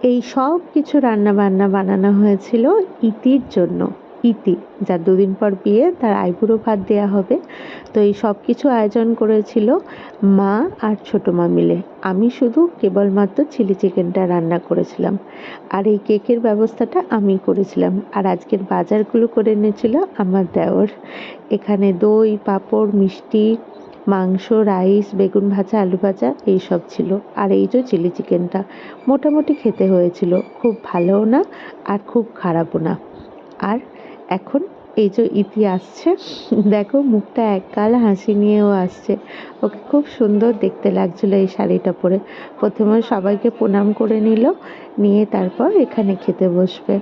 এই সব কিছু রান্নাবান্না বানানো হয়েছিল ইতির জন্য। ইতি, যার 2 দিন পর বিয়ে, তার আইবুড়ো ভাত দেওয়া হবে। তো এই সব কিছু আয়োজন করেছিল মা আর ছোটো মা মিলে। আমি শুধু কেবলমাত্র চিলি চিকেনটা রান্না করেছিলাম, আর এই কেকের ব্যবস্থাটা আমি করেছিলাম। আর আজকের বাজারগুলো করে এনেছিল আমার দেওর। এখানে দই, পাঁপড়, মিষ্টি, মাংস, রাইস, বেগুন ভাজা, আলু ভাজা এইসব ছিল। আর এই যে চিলি চিকেনটা মোটামুটি খেতে হয়েছিল, খুব ভালোও না আর খুব খারাপও না। আর এখন এই যে ইতি আসছে, দেখো মুখটা একগাল হাসি নিয়েও আসছে। ওকে খুব সুন্দর দেখতে লাগছিল এই শাড়িটা পরে। প্রথমে সবাইকে প্রণাম করে নিল, নিয়ে তারপর এখানে খেতে বসবে।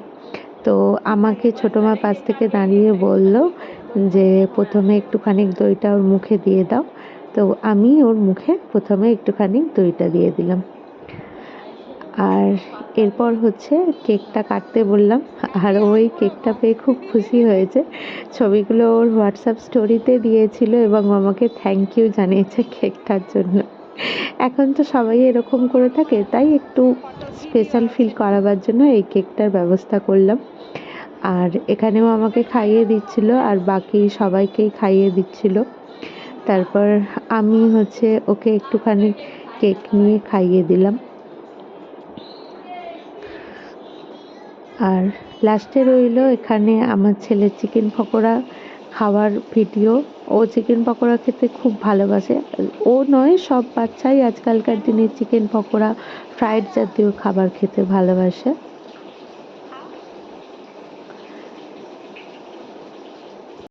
তো আমাকে ছোটো মা পাশ থেকে দাঁড়িয়ে বলল যে প্রথমে একটুখানি দইটা ওর মুখে দিয়ে দাও। তো আমি ওর মুখে প্রথমে একটুখানি দইটা দিয়ে দিলাম। আর এরপর হচ্ছে কেকটা কাটতে বললাম, আর ওই কেকটা পেয়ে খুব খুশি হয়েছে। ছবিগুলো ওর হোয়াটসঅ্যাপ স্টোরিতে দিয়েছিল এবং আমাকে থ্যাংক ইউ জানিয়েছে কেকটার জন্য। এখন তো সবাই এরকম করে থাকে, তাই একটু স্পেশাল ফিল করাবার জন্য এই কেকটার ব্যবস্থা করলাম। আর এখানেও আমাকে খাইয়ে দিচ্ছিল আর বাকি সবাইকেই খাইয়ে দিচ্ছিল। তারপর আমি হচ্ছে ওকে একটুখানি কেক নিয়ে খাইয়ে দিলাম। আর লাস্টে রইল এখানে আমার ছেলের চিকেন পকোড়া খাওয়ার ভিডিও। ও চিকেন পকোড়া খেতে খুব ভালোবাসে। ও নয়, সব বাচ্চাই আজকালকার দিনে চিকেন পকোড়া, ফ্রাইড জাতীয় খাবার খেতে ভালোবাসে।